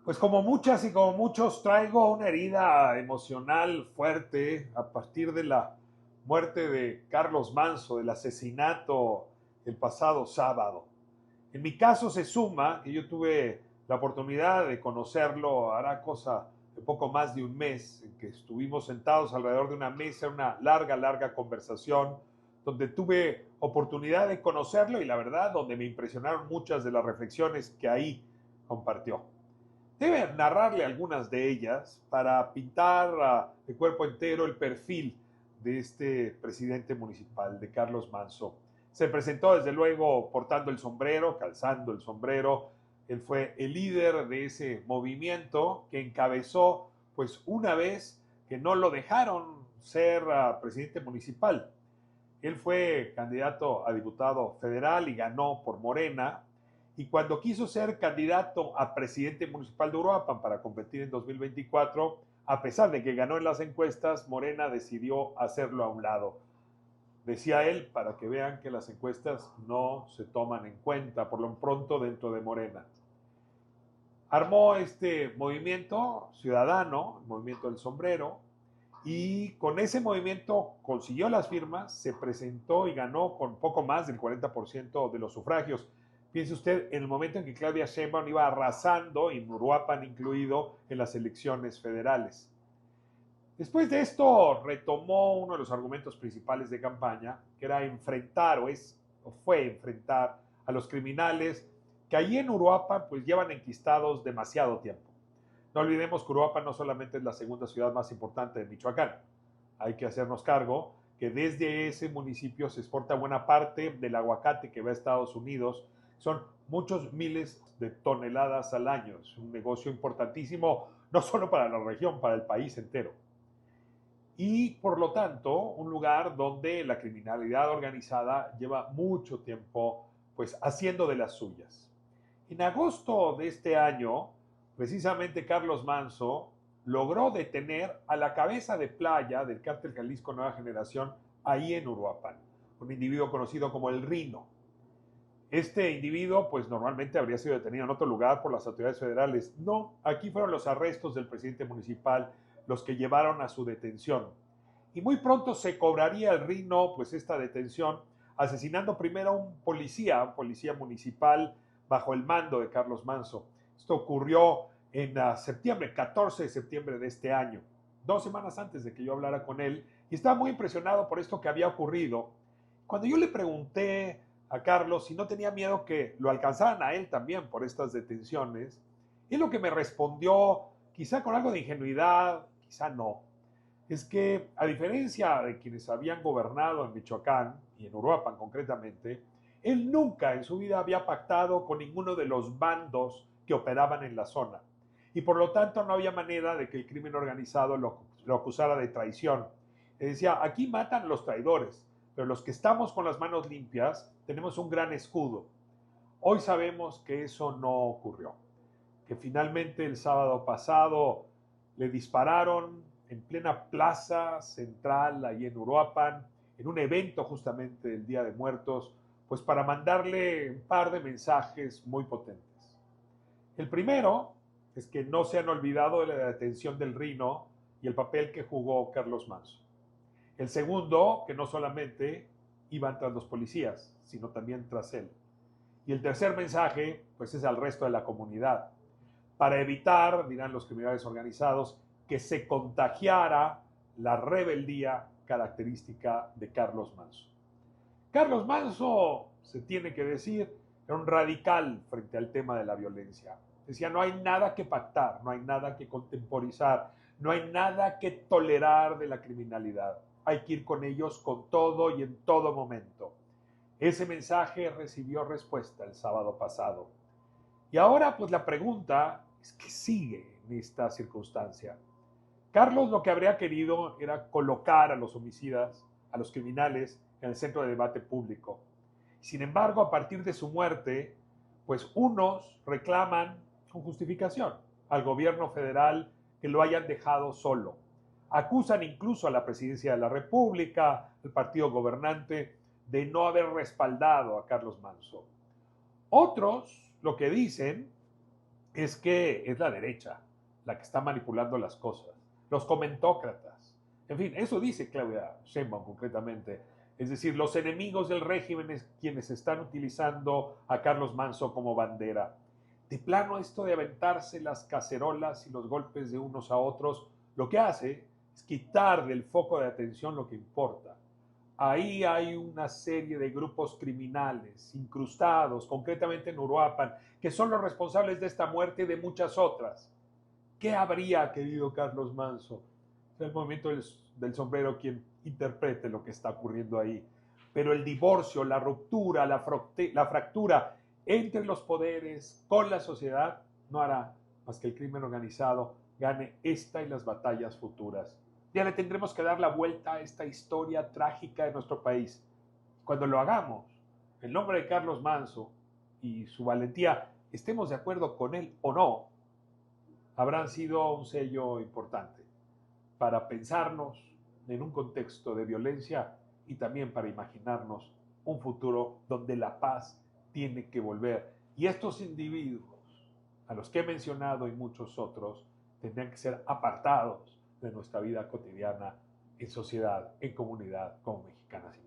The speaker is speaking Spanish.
Pues como muchas y como muchos traigo una herida emocional fuerte a partir de la muerte de Carlos Manso, del asesinato el pasado sábado. En mi caso se suma que yo tuve la oportunidad de conocerlo, hará cosa de poco más de un mes, en que estuvimos sentados alrededor de una mesa, una larga conversación, donde tuve oportunidad de conocerlo y la verdad, donde me impresionaron muchas de las reflexiones que ahí compartió. Debe narrarle algunas de ellas para pintar de cuerpo entero el perfil de este presidente municipal, de Carlos Manso. Se presentó desde luego portando el sombrero, calzando el sombrero. Él fue el líder de ese movimiento que encabezó pues una vez que no lo dejaron ser presidente municipal. Él fue candidato a diputado federal y ganó por Morena. Y cuando quiso ser candidato a presidente municipal de Uruapan para competir en 2024, a pesar de que ganó en las encuestas, Morena decidió hacerlo a un lado. Decía él, para que vean que las encuestas no se toman en cuenta, por lo pronto dentro de Morena. Armó este movimiento ciudadano, el movimiento del sombrero, y con ese movimiento consiguió las firmas, se presentó y ganó con poco más del 40% de los sufragios. Piense usted en el momento en que Claudia Sheinbaum iba arrasando, y Uruapan incluido, en las elecciones federales. Después de esto retomó uno de los argumentos principales de campaña, que era enfrentar o fue enfrentar a los criminales que allí en Uruapan pues llevan enquistados demasiado tiempo. No olvidemos que Uruapan no solamente es la segunda ciudad más importante de Michoacán. Hay que hacernos cargo que desde ese municipio se exporta buena parte del aguacate que va a Estados Unidos. Son muchos miles de toneladas al año. Es un negocio importantísimo, no solo para la región, para el país entero. Y por lo tanto, un lugar donde la criminalidad organizada lleva mucho tiempo pues haciendo de las suyas. En agosto de este año, precisamente Carlos Manso logró detener a la cabeza de playa del cártel Jalisco Nueva Generación ahí en Uruapan, un individuo conocido como el Rino. Este individuo, pues normalmente habría sido detenido en otro lugar por las autoridades federales. No, aquí fueron los arrestos del presidente municipal los que llevaron a su detención. Y muy pronto se cobraría el Rino, pues esta detención, asesinando primero a un policía municipal bajo el mando de Carlos Manso. Esto ocurrió en septiembre, 14 de septiembre de este año, 2 semanas antes de que yo hablara con él, y estaba muy impresionado por esto que había ocurrido. Cuando yo le pregunté a Carlos si no tenía miedo que lo alcanzaran a él también por estas detenciones, él lo que me respondió, quizá con algo de ingenuidad, quizá no, es que a diferencia de quienes habían gobernado en Michoacán y en Uruapan concretamente, él nunca en su vida había pactado con ninguno de los bandos que operaban en la zona. Y por lo tanto no había manera de que el crimen organizado lo acusara de traición. Él decía, aquí matan los traidores, pero los que estamos con las manos limpias tenemos un gran escudo. Hoy sabemos que eso no ocurrió, que finalmente el sábado pasado le dispararon en plena plaza central, ahí en Uruapan, en un evento justamente del Día de Muertos, pues para mandarle un par de mensajes muy potentes. El primero es que no se han olvidado de la detención del Rino y el papel que jugó Carlos Manso. El segundo, que no solamente iban tras los policías, sino también tras él. Y el tercer mensaje, pues es al resto de la comunidad, para evitar, dirán los criminales organizados, que se contagiara la rebeldía característica de Carlos Manso. Carlos Manso, se tiene que decir, era un radical frente al tema de la violencia. Decía, no hay nada que pactar, no hay nada que contemporizar, no hay nada que tolerar de la criminalidad. Hay que ir con ellos con todo y en todo momento. Ese mensaje recibió respuesta el sábado pasado. Y ahora, pues la pregunta es, ¿qué sigue en esta circunstancia? Carlos lo que habría querido era colocar a los homicidas, a los criminales, en el centro de debate público. Sin embargo, a partir de su muerte, pues unos reclaman con justificación al gobierno federal que lo hayan dejado solo. Acusan incluso a la presidencia de la República, al partido gobernante, de no haber respaldado a Carlos Manso. Otros lo que dicen es que es la derecha la que está manipulando las cosas, los comentócratas. En fin, eso dice Claudia Sheinbaum concretamente. Es decir, los enemigos del régimen es quienes están utilizando a Carlos Manso como bandera. De plano, esto de aventarse las cacerolas y los golpes de unos a otros, lo que hace es quitar del foco de atención lo que importa. Ahí hay una serie de grupos criminales incrustados, concretamente en Uruapan, que son los responsables de esta muerte y de muchas otras. ¿Qué habría querido Carlos Manso? Es el movimiento del sombrero quien interprete lo que está ocurriendo ahí. Pero el divorcio, la ruptura, la fractura entre los poderes con la sociedad no hará más que el crimen organizado gane esta y las batallas futuras. Ya le tendremos que dar la vuelta a esta historia trágica de nuestro país. Cuando lo hagamos, en nombre de Carlos Manso y su valentía, estemos de acuerdo con él o no, habrán sido un sello importante para pensarnos en un contexto de violencia y también para imaginarnos un futuro donde la paz tiene que volver. Y estos individuos, a los que he mencionado y muchos otros, tendrían que ser apartados de nuestra vida cotidiana en sociedad, en comunidad, como mexicanas y